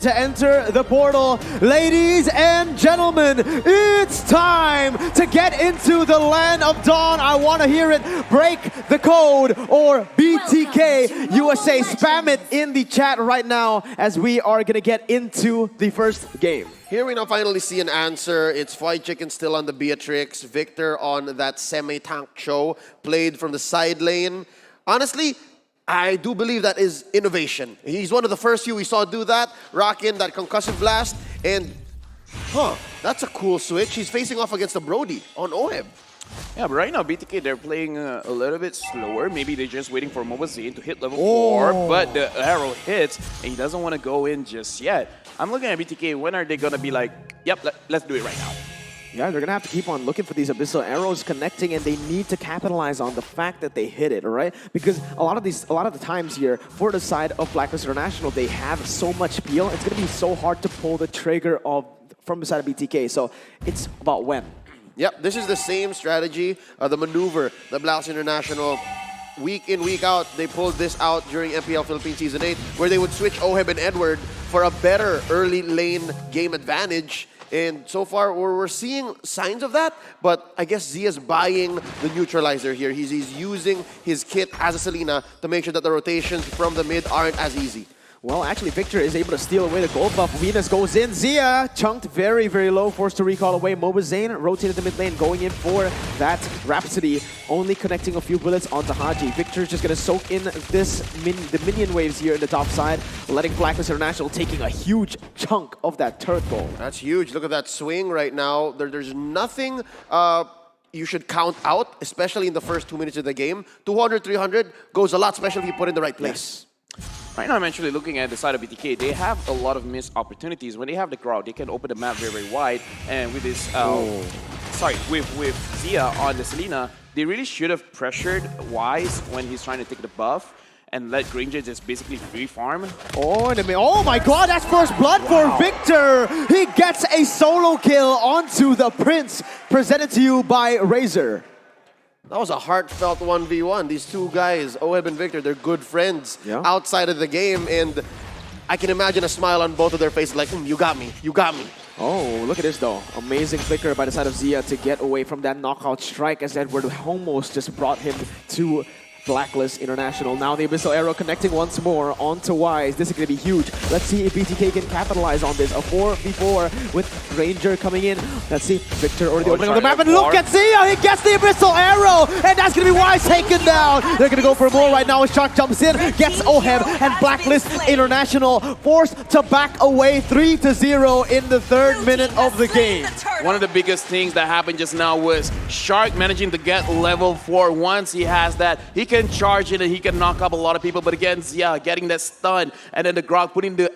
to enter the portal. Ladies and gentlemen, it's time to get into the land of dawn. I want to hear it. Break the code or BTK USA. Spam it in the chat right now as we are going to get into the first game. Here we now finally see an answer. It's Fried Chicken still on the Beatrix. Victor on that semi-tank show. Played from the side lane. Honestly, I do believe that is innovation. He's one of the first few we saw do that. Rock in that concussive blast. And, that's a cool switch. He's facing off against the Brody on Oheb. Yeah, but right now, BTK, they're playing a little bit slower. Maybe they're just waiting for Mobazine to hit level 4, but the arrow hits, and he doesn't want to go in just yet. I'm looking at BTK. When are they going to be like, yep, let's do it right now? Yeah, they're going to have to keep on looking for these abyssal arrows connecting, and they need to capitalize on the fact that they hit it, all right? Because a lot of the times here, for the side of Blacklist International, they have so much peel, it's going to be so hard to pull the trigger from the side of BTK. So it's about when. Yep, this is the same strategy, the maneuver, the Blacklist International. Week in, week out, they pulled this out during MPL Philippines Season 8, where they would switch Oheb and Edward for a better early lane game advantage. And so far, we're seeing signs of that, but I guess Zia's buying the neutralizer here. He's using his kit as a Selena to make sure that the rotations from the mid aren't as easy. Well, actually, Victor is able to steal away the gold buff. Venus goes in. Zia chunked very, very low, forced to recall away. Mobazane rotated the mid lane, going in for that Rhapsody, only connecting a few bullets onto Haji. Victor's just going to soak in the minion waves here in the top side, letting Blacklist International taking a huge chunk of that turret gold. That's huge. Look at that swing right now. There's nothing you should count out, especially in the first 2 minutes of the game. 200, 300 goes a lot, especially if you put it in the right place. Yes. Right now, I'm actually looking at the side of BTK. They have a lot of missed opportunities. When they have the crowd, they can open the map very, very wide. And with this, with Zia on the Selena, they really should have pressured Wise when he's trying to take the buff and let Granger just basically free farm. Oh my god, that's first blood for Victor! He gets a solo kill onto the Prince, presented to you by Razor. That was a heartfelt 1v1. These two guys, Oheb and Victor, they're good friends outside of the game, and I can imagine a smile on both of their faces like, you got me, you got me. Oh, look at this though. Amazing flicker by the side of Zia to get away from that knockout strike as Edward almost just brought him to Blacklist International. Now the Abyssal Arrow connecting once more onto Wise. This is going to be huge. Let's see if BTK can capitalize on this. A 4v4 with Ranger coming in. Let's see. Victor already opening up the map. And look at Zia! He gets the Abyssal Arrow! And that's going to be Wise taken down. They're going to go for more right now as Shark jumps in, gets Oheb, and Blacklist International forced to back away 3-0 in the third minute of the game. One of the biggest things that happened just now was Shark managing to get level 4. Once he has that, he can charge it and he can knock up a lot of people. But again, Zia getting that stun and then the Grog putting the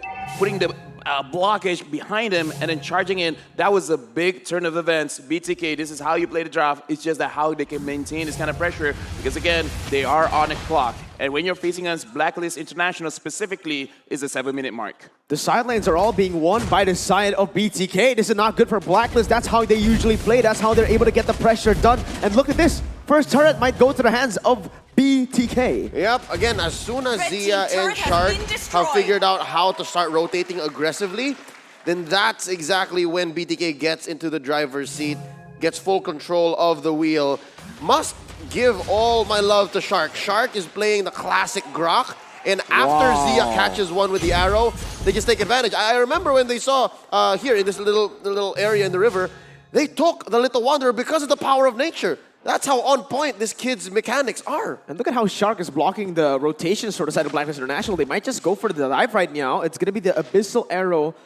blockage behind him and then charging in. That was a big turn of events. BTK, this is how you play the draft. It's just that how they can maintain this kind of pressure because again, they are on a clock. And when you're facing us, Blacklist International specifically is a 7-minute mark. The side lanes are all being won by the side of BTK. This is not good for Blacklist. That's how they usually play. That's how they're able to get the pressure done. And look at this. First turret might go to the hands of BTK. Yep, again, as soon as Zia and Shark have figured out how to start rotating aggressively, then that's exactly when BTK gets into the driver's seat, gets full control of the wheel. Must give all my love to Shark. Shark is playing the classic Grok, and after Zia catches one with the arrow, they just take advantage. I remember when they saw here in this little area in the river, they took the Little Wanderer because of the power of nature. That's how on point this kid's mechanics are. And look at how Shark is blocking the rotation sort of side of Blacklist International. They might just go for the dive right now. It's going to be the Abyssal Arrow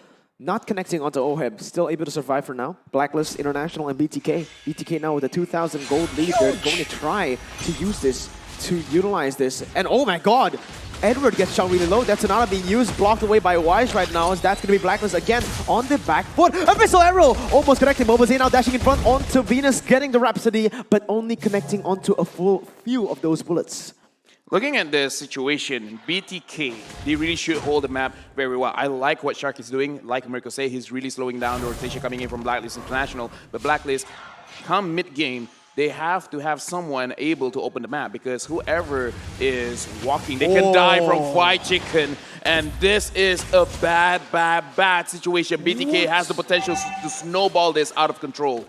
not connecting onto Oheb. Still able to survive for now. Blacklist International and BTK. BTK now with a 2,000 gold lead. They're going to try to use this, to utilize this. And oh my god! Edward gets shot really low. That's Sonata being used, blocked away by Wise right now, as that's going to be Blacklist again on the back foot. Abyssal Arrow almost connecting. Mobazane now dashing in front onto Venus, getting the Rhapsody, but only connecting onto a full few of those bullets. Looking at the situation, BTK, they really should hold the map very well. I like what Shark is doing. Like Mirko say, he's really slowing down the rotation coming in from Blacklist International. But Blacklist, come mid-game, they have to have someone able to open the map, because whoever is walking, they can die from fried chicken. And this is a bad situation. BTK has the potential to snowball this out of control.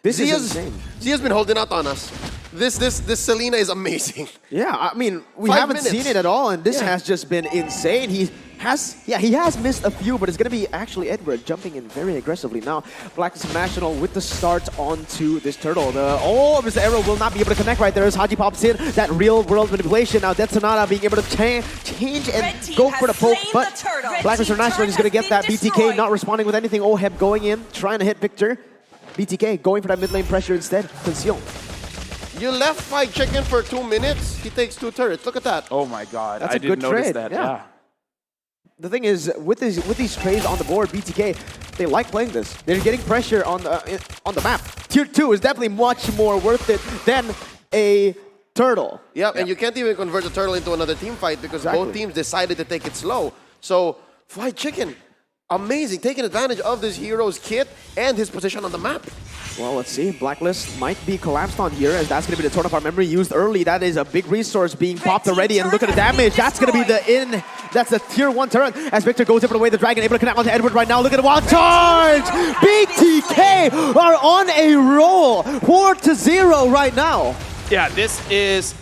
This is insane. Zia's been holding out on us. This Selena is amazing. Yeah, I mean, we 5 haven't minutes. seen it at all, and this has just been insane. He has missed a few, but it's going to be actually Edward jumping in very aggressively. Now, Blacklist International with the start onto this turtle. Mr. Arrow will not be able to connect right there as Haji pops in. That real-world manipulation. Now, Dead Sonata being able to change and go for the poke, but Blacklist International is going to get that. BTK not responding with anything. Oheb going in, trying to hit Victor. BTK going for that mid lane pressure instead. Conceal. You left fried chicken for 2 minutes, he takes 2 turrets. Look at that. Oh my God, That's I a good didn't notice trade. that. Yeah. The thing is, with these trades on the board, BTK, they like playing this. They're getting pressure on the map. Tier 2 is definitely much more worth it than a turtle. Yep, and you can't even convert the turtle into another team fight because both teams decided to take it slow. So, fried chicken, amazing, taking advantage of this hero's kit and his position on the map. Well, let's see. Blacklist might be collapsed on here, as that's going to be the Torn Apart memory used early. That is a big resource being popped already, and look at the damage. That's going to be that's the tier 1 turret, as Victor goes in for the way the dragon, able to connect onto Edward right now. Look at the wild charge! BTK are on a roll, 4-0 right now. Yeah, this is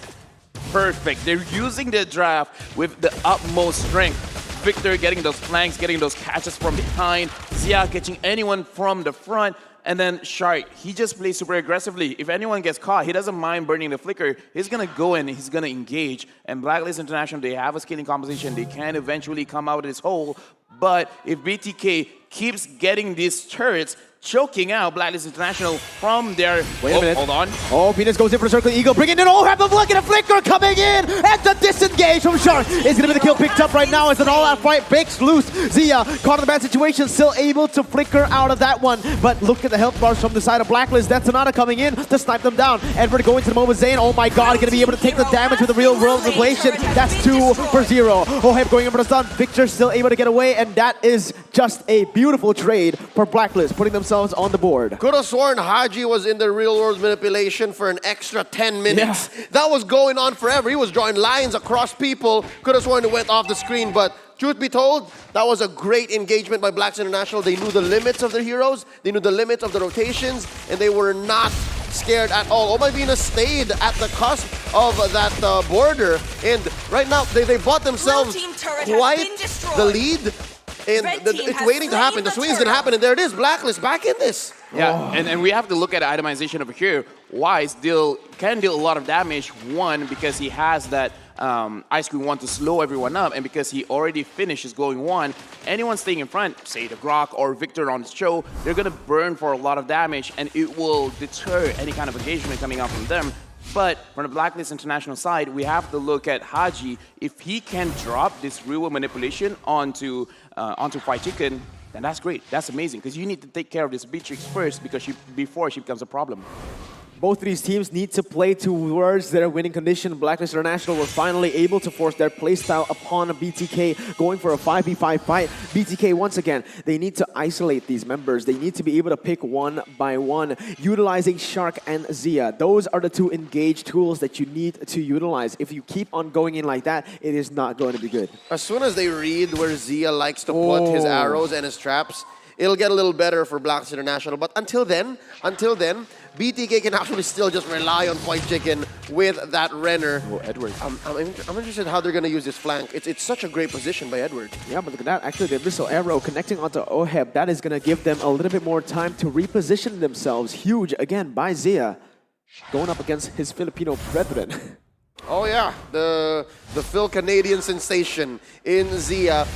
perfect. They're using the draft with the utmost strength. Victor getting those flanks, getting those catches from behind. Zia catching anyone from the front. And then Shark, he just plays super aggressively. If anyone gets caught, he doesn't mind burning the flicker. He's going to go in, he's going to engage. And Blacklist International, they have a scaling composition. They can eventually come out of this hole. But if BTK keeps getting these turrets, choking out Blacklist International from their... Wait a minute. Hold on. Oh, Venus goes in for the Circling Eagle, bringing in have a look at a flicker coming in, and the disengage from Shark is going to be the kill picked up right now as an all-out fight breaks loose. Zia, caught in a bad situation, still able to flicker out of that one, but look at the health bars from the side of Blacklist. That's Sonata coming in to snipe them down. Edward going to the moment Zane. Oh my God, going to be able to take the damage with the real-world manipulation. That's 2-0. Oheb going in for the stun. Victor still able to get away, and that is just a beautiful trade for Blacklist, putting themselves on the board. Could have sworn Haji was in the real-world manipulation for an extra 10 minutes. Yeah. That was going on forever. He was drawing lines across people. Could have sworn it went off the screen, but truth be told, that was a great engagement by Blacks International. They knew the limits of their heroes, they knew the limits of the rotations, and they were not scared at all. Oh My Venus stayed at the cusp of that border, and right now they bought themselves quite the lead. And it's waiting to happen. The swings didn't happen, and there it is. Blacklist back in this. Yeah, and we have to look at itemization over here. Wise can deal a lot of damage. One, because he has that Ice Cream 1 to slow everyone up, and because he already finishes going 1, anyone staying in front, say the Grok or Victor on the show, they're going to burn for a lot of damage, and it will deter any kind of engagement coming out from them. But from the Blacklist International side, we have to look at Haji. If he can drop this real manipulation onto Fried Chicken, then that's great. That's amazing, because you need to take care of this Beatrix first before she becomes a problem. Both of these teams need to play towards their winning condition. Blacklist International were finally able to force their playstyle upon BTK, going for a 5v5 fight. BTK, once again, they need to isolate these members. They need to be able to pick one by one, utilizing Shark and Zia. Those are the two engage tools that you need to utilize. If you keep on going in like that, it is not going to be good. As soon as they read where Zia likes to put his arrows and his traps, it'll get a little better for Blacklist International. But until then, BTK can actually still just rely on White Chicken with that Renner. Oh, Edward. I'm interested how they're going to use this flank. It's such a great position by Edward. Yeah, but look at that. Actually, the Abyssal Arrow connecting onto Oheb, that is going to give them a little bit more time to reposition themselves. Huge, again, by Zia, going up against his Filipino brethren. Oh yeah, the Phil Canadian sensation in Zia.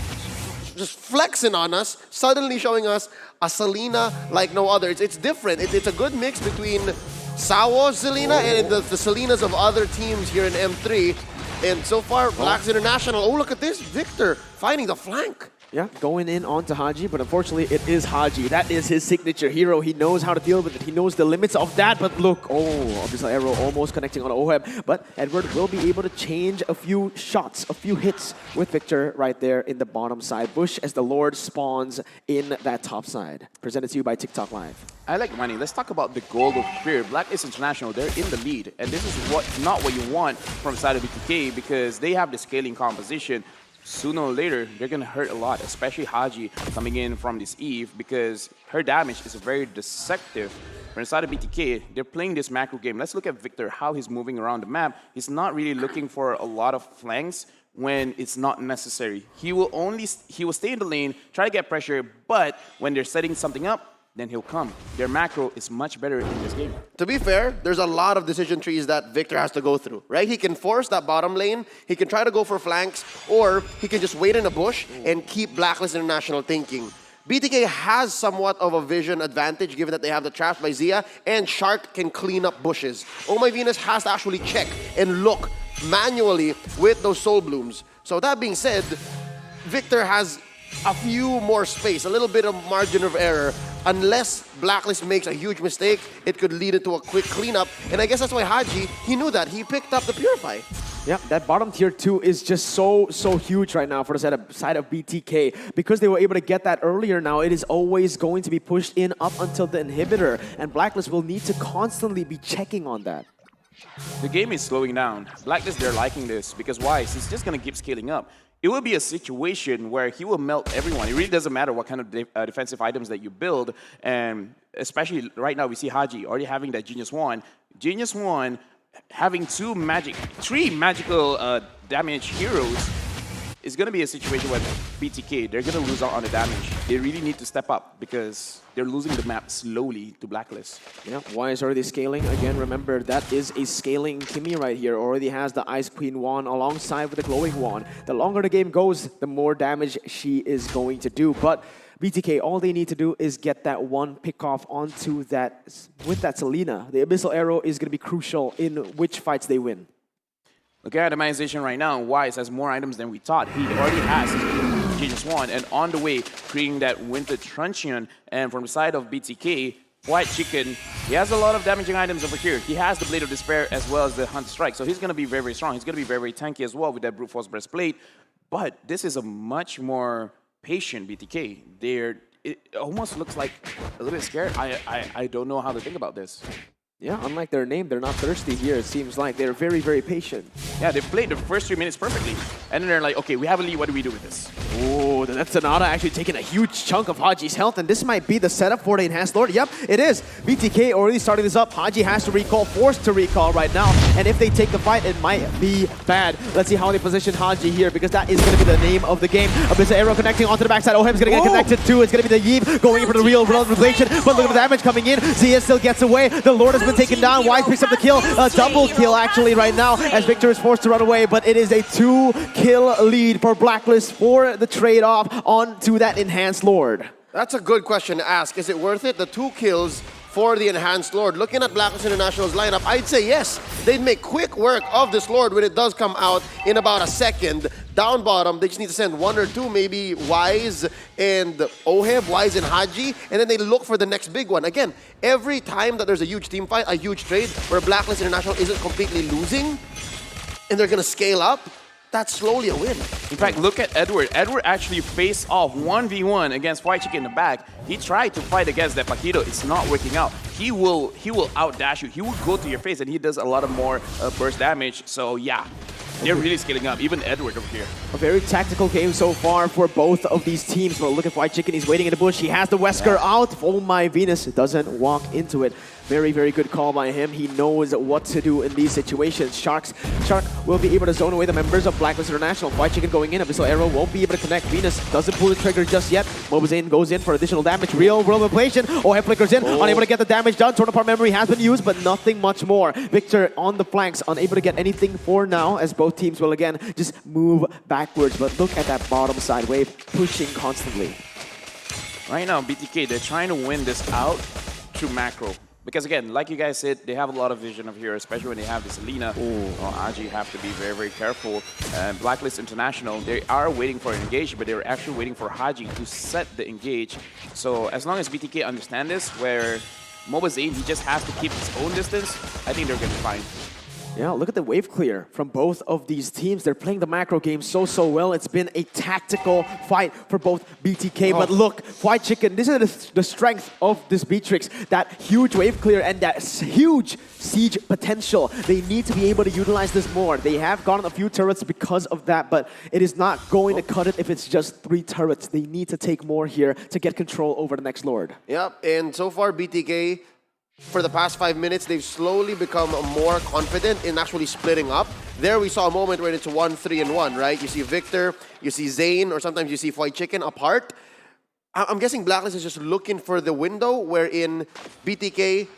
Just flexing on us, suddenly showing us a Selena like no other. It's different. It's a good mix between Sawo's Selena and the Selenas of other teams here in M3. And so far, Blacks International, oh look at this, Victor finding the flank. Yeah, going in onto Haji, but unfortunately it is Haji. That is his signature hero. He knows how to deal with it. He knows the limits of that, but look, oh, Abyssal Arrow almost connecting on Oheb, but Edward will be able to change a few shots, a few hits with Victor right there in the bottom side bush as the Lord spawns in that top side. Presented to you by TikTok Live. I like money. Let's talk about the goal of Fear. Blacklist International, they're in the lead, and this is not what you want from side of BTK because they have the scaling composition. Sooner or later, they're going to hurt a lot, especially Haji coming in from this Eve because her damage is very deceptive. From inside of BTK, they're playing this macro game. Let's look at Victor, how he's moving around the map. He's not really looking for a lot of flanks when it's not necessary. He will stay in the lane, try to get pressure, but when they're setting something up, then he'll come. Their macro is much better in this game. To be fair, there's a lot of decision trees that Victor has to go through, right? He can force that bottom lane, he can try to go for flanks, or he can just wait in a bush and keep Blacklist International thinking. BTK has somewhat of a vision advantage given that they have the traps by Zia, and Shark can clean up bushes. Oh My Venus has to actually check and look manually with those soul blooms. So that being said, Victor has a few more space, a little bit of margin of error. Unless Blacklist makes a huge mistake, it could lead into a quick cleanup. And I guess that's why Haji, he knew that. He picked up the Purify. Yeah, that bottom tier 2 is just so huge right now for the side of BTK. Because they were able to get that earlier now, it is always going to be pushed in up until the inhibitor. And Blacklist will need to constantly be checking on that. The game is slowing down. Blacklist, they're liking this because why? He's just going to keep scaling up. It will be a situation where he will melt everyone. It really doesn't matter what kind of defensive items that you build. And especially right now, we see Haji already having that Genius Wand. Genius Wand having three magical damage heroes is going to be a situation where BTK, they're going to lose out on the damage. They really need to step up because they're losing the map slowly to Blacklist. Yeah, Y is already scaling. Again, remember, that is a scaling Kimmy right here. Already has the Ice Queen wand alongside with the Glowing wand. The longer the game goes, the more damage she is going to do. But BTK, all they need to do is get that one pick off onto that, with that Selena. The Abyssal Arrow is going to be crucial in which fights they win. Look at itemization right now. Wise has more items than we thought. He already has Genius Wand, and on the way, creating that Winter Truncheon. And from the side of BTK, White Chicken, he has a lot of damaging items over here. He has the Blade of Despair as well as the Hunt Strike, so he's going to be very, very strong. He's going to be very, very tanky as well with that Brute Force Breastplate. But this is a much more patient BTK. It almost looks like a little bit scared. I don't know how to think about this. Yeah, unlike their name, they're not thirsty here. It seems like they're very, very patient. Yeah, they played the first 3 minutes perfectly. And then they're like, okay, we have a lead. What do we do with this? Oh, that Sonata actually taking a huge chunk of Haji's health, and this might be the setup for the Enhanced Lord. Yep, it is. BTK already starting this up. Haji has to recall, forced to recall right now. And if they take the fight, it might be bad. Let's see how they position Haji here, because that is going to be the name of the game. Abyssal Arrow connecting onto the backside. Ohem's going to get connected too. It's going to be the Yeeve going in for the real world revelation. But look at the damage coming in. Zia still gets away. The Lord has been taken down. Wise picks up the kill. A double kill actually right now as Victor is forced to run away. But it is a 2-kill lead for Blacklist for the trade-off onto that Enhanced Lord. That's a good question to ask. Is it worth it? The 2 kills for the Enhanced Lord. Looking at Blacklist International's lineup, I'd say yes. They'd make quick work of this Lord when it does come out in about a second. Down bottom, they just need to send 1 or 2, maybe Wise and Oheb, Wise and Haji, and then they look for the next big one. Again, every time that there's a huge team fight, a huge trade, where Blacklist International isn't completely losing, and they're going to scale up, that's slowly a win. In fact, look at Edward. Edward actually faced off 1v1 against White Chicken in the back. He tried to fight against that Paquito. It's not working out. He will outdash you. He will go to your face, and he does a lot of more burst damage. So yeah, they're really scaling up. Even Edward over here. A very tactical game so far for both of these teams. But look at White Chicken. He's waiting in the bush. He has the Wesker out. Oh my Venus doesn't walk into it. Very, very good call by him. He knows what to do in these situations. Shark will be able to zone away the members of Blacklist International. White Chicken going in. Abyssal Arrow won't be able to connect. Venus doesn't pull the trigger just yet. Mobazane goes in for additional damage. Real world inflation. Oheb flickers in. Unable to get the damage done. Torn apart memory has been used, but nothing much more. Victor on the flanks, unable to get anything for now, as both teams will again just move backwards. But look at that bottom side wave pushing constantly. Right now, BTK, they're trying to win this out through macro. Because again, like you guys said, they have a lot of vision of here, especially when they have this Alina. Aji have to be very, very careful. And Blacklist International, they are waiting for an engage, but they're actually waiting for Haji to set the engage. So as long as BTK understand this, where Mobile Zane, he just has to keep his own distance, I think they're going to be fine. Yeah, look at the wave clear from both of these teams. They're playing the macro game so well. It's been a tactical fight for both BTK. But look, Fried Chicken, this is the strength of this Beatrix. That huge wave clear and that huge siege potential. They need to be able to utilize this more. They have gotten a few turrets because of that, but it is not going to cut it if it's just 3 turrets. They need to take more here to get control over the next Lord. Yep, and so far BTK, for the past 5 minutes, they've slowly become more confident in actually splitting up. There we saw a moment where it's 1, 3, and 1, right? You see Victor, you see Zane, or sometimes you see Fried Chicken apart. I'm guessing Blacklist is just looking for the window wherein BTK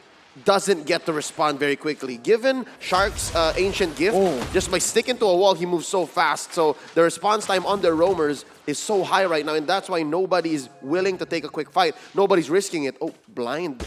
doesn't get to respond very quickly. Given Shark's ancient gift, just by sticking to a wall, he moves so fast. So the response time on the roamers is so high right now, and that's why nobody is willing to take a quick fight. Nobody's risking it. Oh, blind.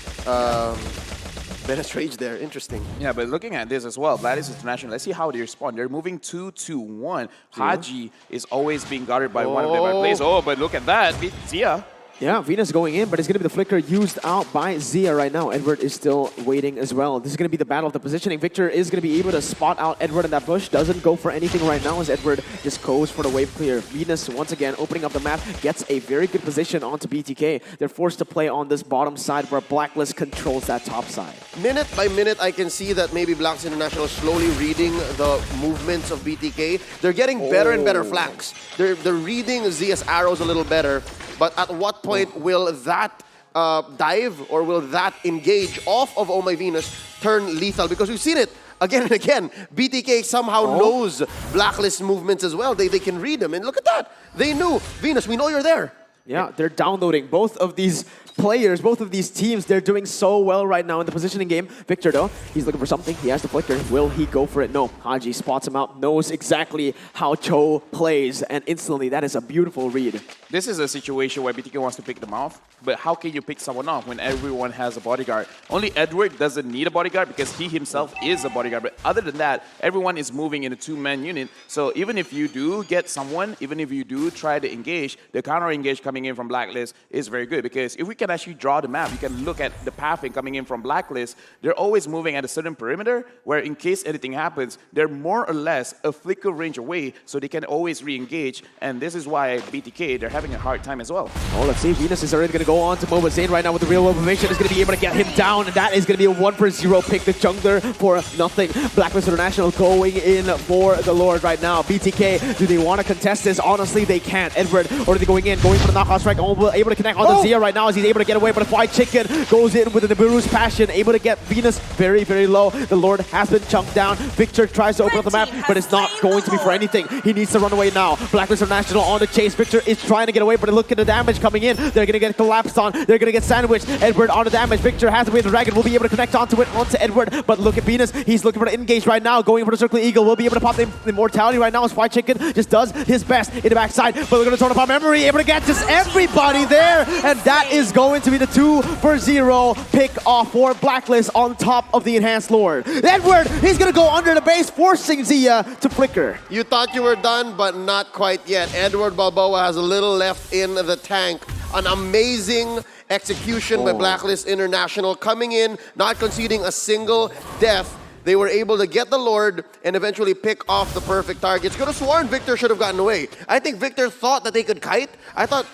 Menace Rage there. Interesting. Yeah, but looking at this as well, Blacklist International, let's see how they respond. They're moving 2-2-1. Haji is always being guarded by one of them. Plays. Oh, but look at that. Zia. Yeah, Venus going in, but it's going to be the flicker used out by Zia right now. Edward is still waiting as well. This is going to be the battle of the positioning. Victor is going to be able to spot out Edward in that bush. Doesn't go for anything right now as Edward just goes for the wave clear. Venus, once again, opening up the map, gets a very good position onto BTK. They're forced to play on this bottom side where Blacklist controls that top side. Minute by minute, I can see that maybe Blacklist International is slowly reading the movements of BTK. They're getting better and better flanks. They're reading Zia's arrows a little better. But at what point will that dive or will that engage off of Oh My Venus turn lethal? Because we've seen it again and again. BTK somehow knows Blacklist movements as well. They can read them. And look at that. They knew. Venus, we know you're there. Yeah, they're downloading both of these players, both of these teams. They're doing so well right now in the positioning game. Victor, though, he's looking for something. He has the flicker. Will he go for it? No. Haji spots him out, knows exactly how Cho plays, and instantly, that is a beautiful read. This is a situation where BTK wants to pick them off, but how can you pick someone off when everyone has a bodyguard? Only Edward doesn't need a bodyguard because he himself is a bodyguard, but other than that, everyone is moving in a 2-man unit. So even if you do get someone, even if you do try to engage, the counter-engage coming in from Blacklist is very good because if we can actually draw the map, you can look at the pathing coming in from Blacklist. They're always moving at a certain perimeter where in case anything happens, they're more or less a flicker range away, so they can always re-engage. And this is why BTK, they're having a hard time as well. Oh, let's see. Venus is already going to go on to Mobile Zane right now with the real world formation. Is going to be able to get him down, and that is going to be a 1-for-0 pick. The jungler for nothing. Blacklist International going in for the Lord right now. BTK, do they want to contest this? Honestly, they can't. Edward already going in, going for the knockout strike. Able to connect on the Zia right now as he's able to get away, but a Fried Chicken goes in with the Nibiru's passion, able to get Venus very, very low. The Lord has been chunked down. Victor tries to open up the map, but it's not going to be for anything. He needs to run away now. Blacklist International on the chase. Victor is trying to get away, but look at the damage coming in. They're going to get collapsed on. They're going to get sandwiched. Edward on the damage. Victor has to win. The Dragon will be able to connect onto it, onto Edward, but look at Venus. He's looking for the engage right now, going for the Circle Eagle. Will be able to pop the Immortality right now as Fried Chicken just does his best in the backside, but we're going to turn upon Memory, able to get just everybody there, and that is going to be the 2-for-0 pick off for Blacklist on top of the Enhanced Lord. Edward, he's going to go under the base, forcing Zia to flicker. You thought you were done, but not quite yet. Edward Balboa has a little left in the tank. An amazing execution by Blacklist International, coming in, not conceding a single death. They were able to get the Lord and eventually pick off the perfect targets. Could have sworn Victor should have gotten away. I think Victor thought that they could kite. I thought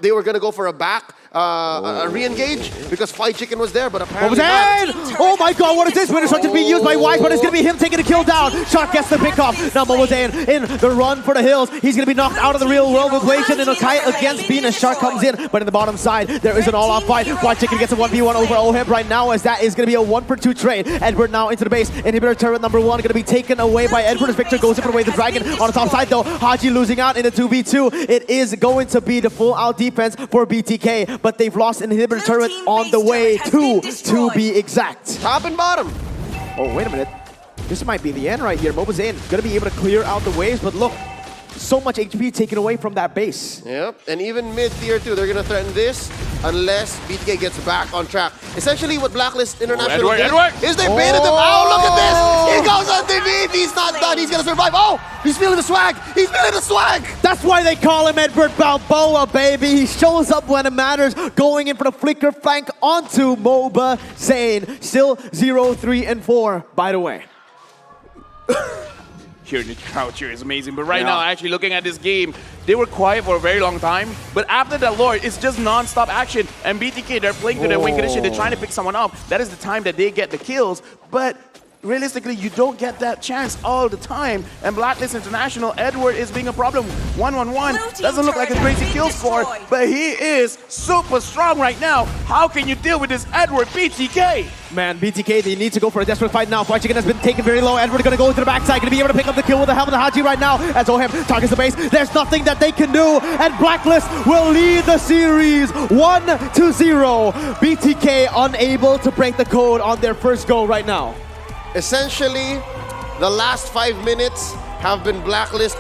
they were going to go for a back. A re-engage because Fried Chicken was there, but apparently not. Oh my god, what is this? Winter Structure being used by Wise, but it's going to be him taking the kill down. Shark gets the pick off. Now Momozan in the run for the hills. He's going to be knocked out of the real world equation in a kite against Venus. Shark comes in, but in the bottom side, there is an all-out fight. Fried Chicken gets a 1v1 over Oheb right now as that is going to be a 1-for-2 trade. Edward now into the base. Inhibitor turret number 1 going to be taken away by Edward as Victor goes in for the way the Dragon. On the top side though, Haji losing out in the 2v2. It is going to be the full-out defense for BTK, but they've lost Inhibitor turret on the way to be exact. Top and bottom. Oh, wait a minute. This might be the end right here. Mobazane going to be able to clear out the waves, but look, so much HP taken away from that base. Yep, and even mid tier 2, they're going to threaten this. unless BTK gets back on track. Essentially, what Blacklist International Edward! is they baited him. Oh, look at this! He goes underneath. He's not done. He's gonna survive. Oh, he's feeling the swag. He's feeling the swag. That's why they call him Edward Balboa, baby. He shows up when it matters, going in for the flicker flank onto MOBA, saying still 0, 3, and 4. By the way, Here, the crowd cheer is amazing. But right now, actually looking at this game, they were quiet for a very long time. But after that Lord, it's just non-stop action. And BTK, they're playing to their win condition. They're trying to pick someone up. That is the time that they get the kills. But realistically, you don't get that chance all the time. And Blacklist International, Edward is being a problem. 1-1-1. Doesn't look like a crazy kill score, but he is super strong right now. How can you deal with this Edward BTK? Man, BTK, they need to go for a desperate fight now. Fly Chicken has been taken very low. Edward gonna go to the backside, gonna be able to pick up the kill with the helmet of Haji right now. As Ohem targets the base, there's nothing that they can do. And Blacklist will lead the series 1-0. BTK unable to break the code on their first go right now. Essentially, the last 5 minutes have been Blacklist